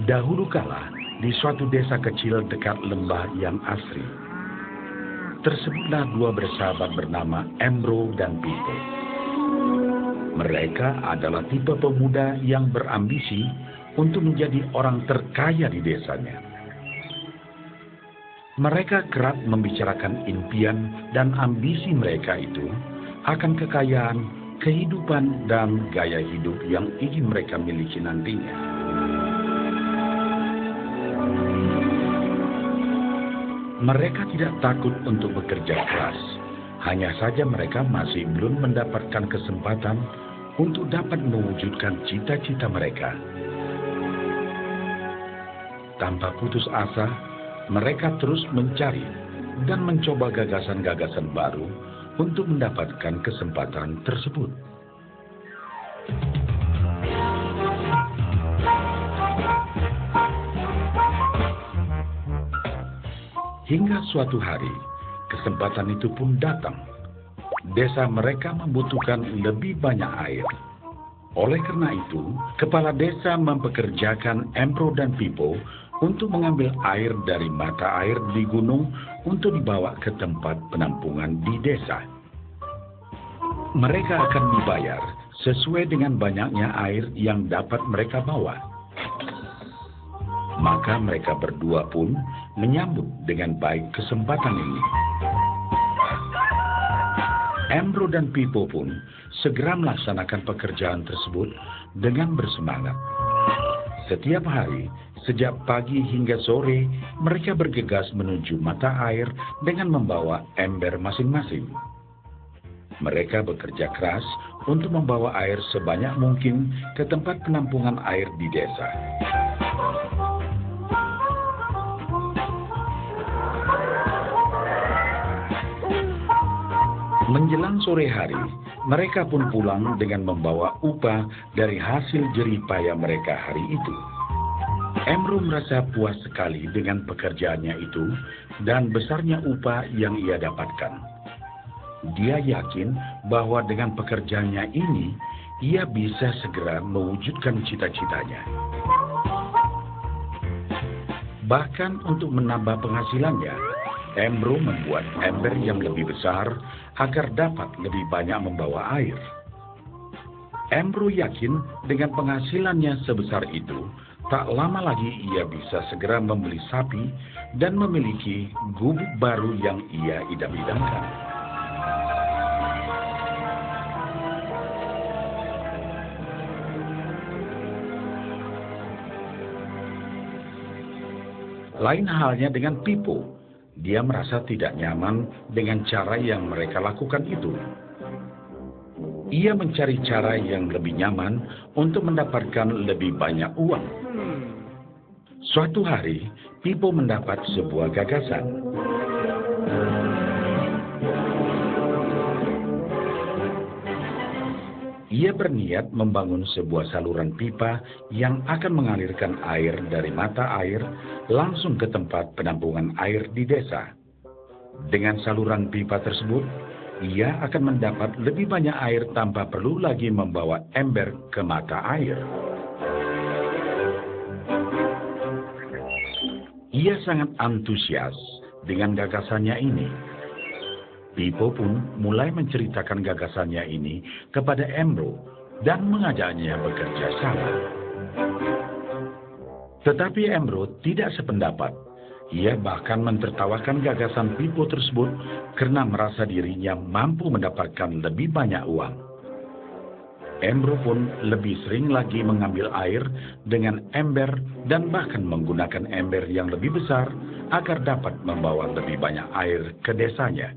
Dahulu kala, di suatu desa kecil dekat lembah yang asri, tersebutlah dua bersahabat bernama Embro dan Pipo. Mereka adalah tipe pemuda yang berambisi untuk menjadi orang terkaya di desanya. Mereka kerap membicarakan impian dan ambisi mereka itu akan kekayaan, kehidupan, dan gaya hidup yang ingin mereka miliki nantinya. Mereka tidak takut untuk bekerja keras, hanya saja mereka masih belum mendapatkan kesempatan untuk dapat mewujudkan cita-cita mereka. Tanpa putus asa, mereka terus mencari dan mencoba gagasan-gagasan baru untuk mendapatkan kesempatan tersebut. Hingga suatu hari, kesempatan itu pun datang. Desa mereka membutuhkan lebih banyak air. Oleh karena itu, kepala desa mempekerjakan Embro dan Pipo untuk mengambil air dari mata air di gunung untuk dibawa ke tempat penampungan di desa. Mereka akan dibayar sesuai dengan banyaknya air yang dapat mereka bawa. Maka mereka berdua pun menyambut dengan baik kesempatan ini. Embro dan Pipo pun segera melaksanakan pekerjaan tersebut dengan bersemangat. Setiap hari, sejak pagi hingga sore, mereka bergegas menuju mata air dengan membawa ember masing-masing. Mereka bekerja keras untuk membawa air sebanyak mungkin ke tempat penampungan air di desa. Menjelang sore hari, mereka pun pulang dengan membawa upah dari hasil jerih payah mereka hari itu. Embro merasa puas sekali dengan pekerjaannya itu dan besarnya upah yang ia dapatkan. Dia yakin bahwa dengan pekerjaannya ini, ia bisa segera mewujudkan cita-citanya. Bahkan untuk menambah penghasilannya, Embro membuat ember yang lebih besar agar dapat lebih banyak membawa air. Embro yakin dengan penghasilannya sebesar itu, tak lama lagi ia bisa segera membeli sapi dan memiliki gubuk baru yang ia idam-idamkan. Lain halnya dengan Pipo. Dia merasa tidak nyaman dengan cara yang mereka lakukan itu. Ia mencari cara yang lebih nyaman untuk mendapatkan lebih banyak uang. Suatu hari, Pipo mendapat sebuah gagasan. Ia berniat membangun sebuah saluran pipa yang akan mengalirkan air dari mata air langsung ke tempat penampungan air di desa. Dengan saluran pipa tersebut, ia akan mendapat lebih banyak air tanpa perlu lagi membawa ember ke mata air. Ia sangat antusias dengan gagasannya ini. Pipo pun mulai menceritakan gagasannya ini kepada Embro dan mengajaknya bekerja sama. Tetapi Embro tidak sependapat. Ia bahkan mentertawakan gagasan Pipo tersebut karena merasa dirinya mampu mendapatkan lebih banyak uang. Embro pun lebih sering lagi mengambil air dengan ember dan bahkan menggunakan ember yang lebih besar agar dapat membawa lebih banyak air ke desanya.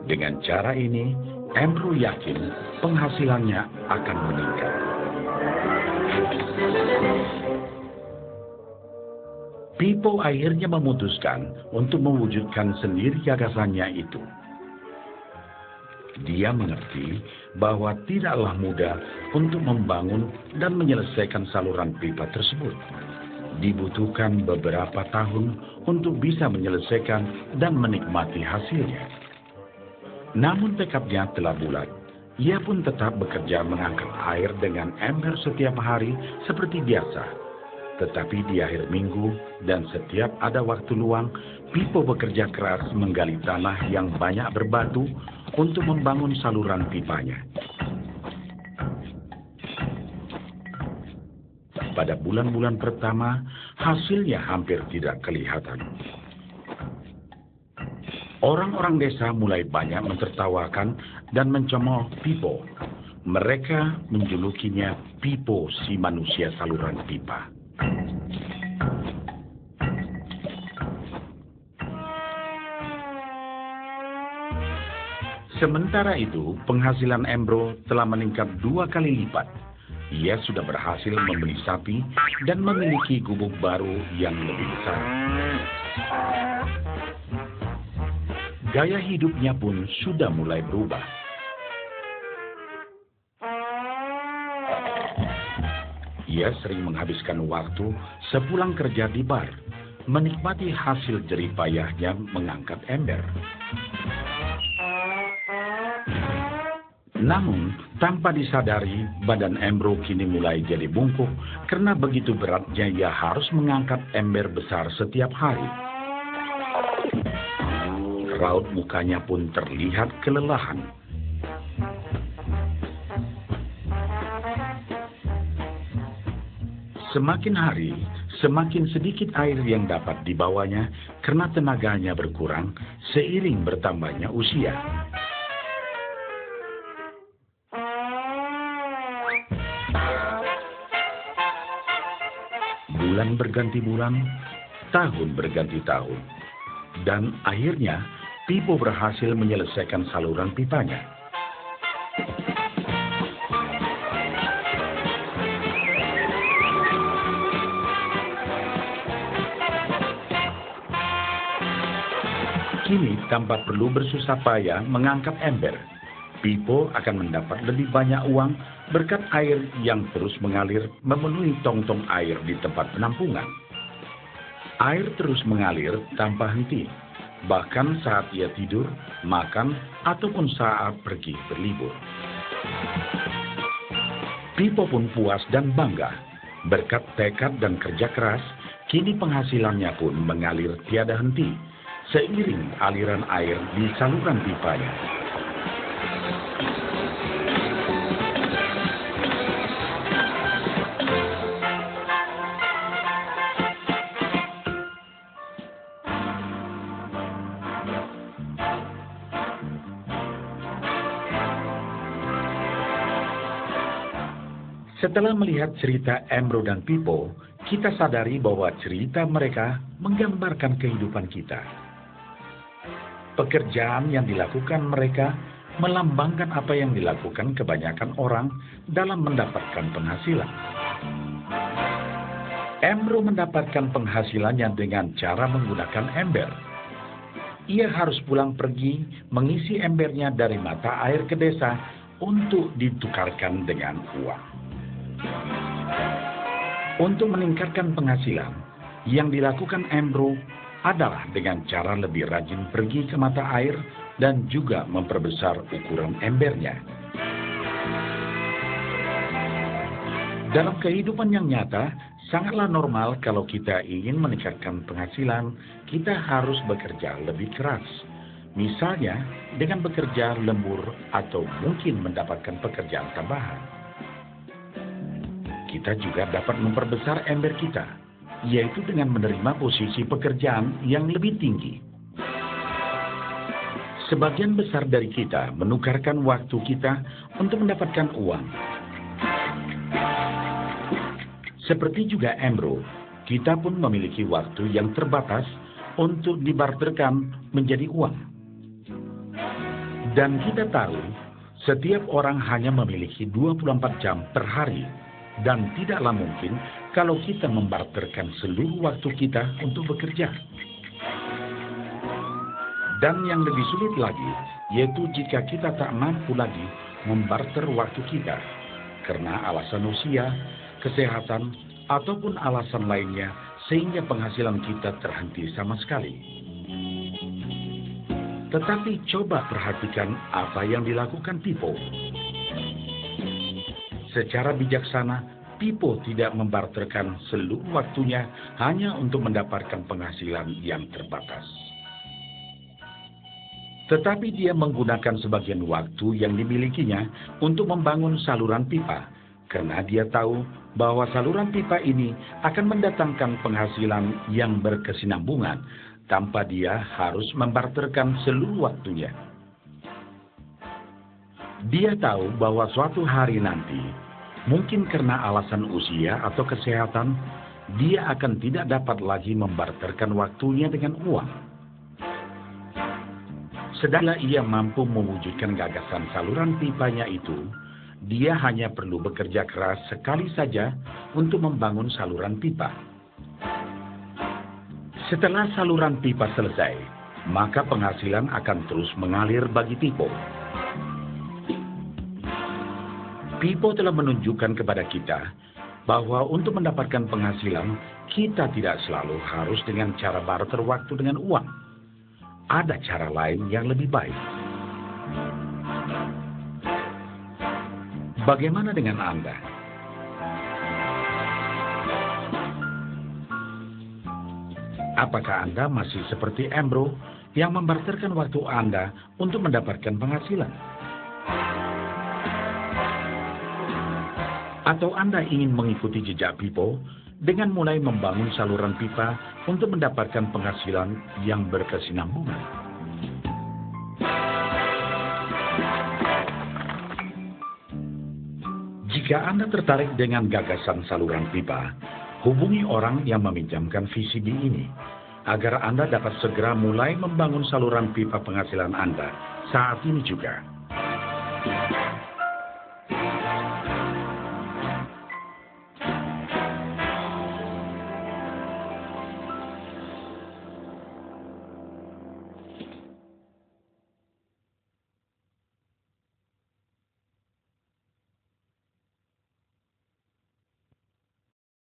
Dengan cara ini, Embro yakin penghasilannya akan meningkat. Pipo akhirnya memutuskan untuk mewujudkan sendiri gagasannya itu. Dia mengerti bahwa tidaklah mudah untuk membangun dan menyelesaikan saluran pipa tersebut. Dibutuhkan beberapa tahun untuk bisa menyelesaikan dan menikmati hasilnya. Namun tekadnya telah bulat. Ia pun tetap bekerja mengangkat air dengan ember setiap hari seperti biasa. Tetapi di akhir minggu dan setiap ada waktu luang, Pipo bekerja keras menggali tanah yang banyak berbatu untuk membangun saluran pipanya. Pada bulan-bulan pertama, hasilnya hampir tidak kelihatan. Orang-orang desa mulai banyak mentertawakan dan mencemooh Pipo. Mereka menjulukinya Pipo si manusia saluran pipa. Sementara itu, penghasilan Embro telah meningkat 2 kali lipat. Ia sudah berhasil membeli sapi dan memiliki gubuk baru yang lebih besar. Gaya hidupnya pun sudah mulai berubah. Ia sering menghabiskan waktu sepulang kerja di bar, menikmati hasil jerih payahnya mengangkat ember. Namun, tanpa disadari, badan Embro kini mulai jadi bungkuk karena begitu beratnya ia harus mengangkat ember besar setiap hari. Raut mukanya pun terlihat kelelahan. Semakin hari, semakin sedikit air yang dapat dibawanya karena tenaganya berkurang seiring bertambahnya usia. Bulan berganti bulan, tahun berganti tahun. Dan akhirnya, Pipo berhasil menyelesaikan saluran pipanya. Kini, tanpa perlu bersusah payah mengangkat ember, Pipo akan mendapat lebih banyak uang berkat air yang terus mengalir memenuhi tong-tong air di tempat penampungan. Air terus mengalir tanpa henti, bahkan saat ia tidur, makan, ataupun saat pergi berlibur. Pipo pun puas dan bangga. Berkat tekad dan kerja keras, kini penghasilannya pun mengalir tiada henti, seiring aliran air di saluran pipanya. Setelah melihat cerita Embro dan Pipo, kita sadari bahwa cerita mereka menggambarkan kehidupan kita. Pekerjaan yang dilakukan mereka melambangkan apa yang dilakukan kebanyakan orang dalam mendapatkan penghasilan. Embro mendapatkan penghasilannya dengan cara menggunakan ember. Ia harus pulang pergi mengisi embernya dari mata air ke desa untuk ditukarkan dengan uang. Untuk meningkatkan penghasilan, yang dilakukan Embro adalah dengan cara lebih rajin pergi ke mata air dan juga memperbesar ukuran embernya. Dalam kehidupan yang nyata, sangatlah normal kalau kita ingin meningkatkan penghasilan, kita harus bekerja lebih keras. Misalnya, dengan bekerja lembur atau mungkin mendapatkan pekerjaan tambahan. Kita juga dapat memperbesar ember kita, yaitu dengan menerima posisi pekerjaan yang lebih tinggi. Sebagian besar dari kita menukarkan waktu kita untuk mendapatkan uang. Seperti juga Embro, kita pun memiliki waktu yang terbatas untuk dibarterkan menjadi uang. Dan kita tahu, setiap orang hanya memiliki 24 jam per hari. Dan tidaklah mungkin kalau kita membarterkan seluruh waktu kita untuk bekerja. Dan yang lebih sulit lagi, yaitu jika kita tak mampu lagi membarter waktu kita, karena alasan usia, kesehatan, ataupun alasan lainnya, sehingga penghasilan kita terhenti sama sekali. Tetapi coba perhatikan apa yang dilakukan Pipo. Secara bijaksana, Pipo tidak membarterkan seluruh waktunya hanya untuk mendapatkan penghasilan yang terbatas. Tetapi dia menggunakan sebagian waktu yang dimilikinya untuk membangun saluran pipa, karena dia tahu bahwa saluran pipa ini akan mendatangkan penghasilan yang berkesinambungan tanpa dia harus membarterkan seluruh waktunya. Dia tahu bahwa suatu hari nanti, mungkin karena alasan usia atau kesehatan, dia akan tidak dapat lagi membarterkan waktunya dengan uang. Sedangkan ia mampu mewujudkan gagasan saluran pipanya itu, dia hanya perlu bekerja keras sekali saja untuk membangun saluran pipa. Setelah saluran pipa selesai, maka penghasilan akan terus mengalir bagi Pipo. Pipo telah menunjukkan kepada kita bahwa untuk mendapatkan penghasilan, kita tidak selalu harus dengan cara barter waktu dengan uang. Ada cara lain yang lebih baik. Bagaimana dengan Anda? Apakah Anda masih seperti Ambro yang membarterkan waktu Anda untuk mendapatkan penghasilan? Atau Anda ingin mengikuti jejak Pipo dengan mulai membangun saluran pipa untuk mendapatkan penghasilan yang berkesinambungan? Jika Anda tertarik dengan gagasan saluran pipa, hubungi orang yang meminjamkan VCD ini, agar Anda dapat segera mulai membangun saluran pipa penghasilan Anda saat ini juga.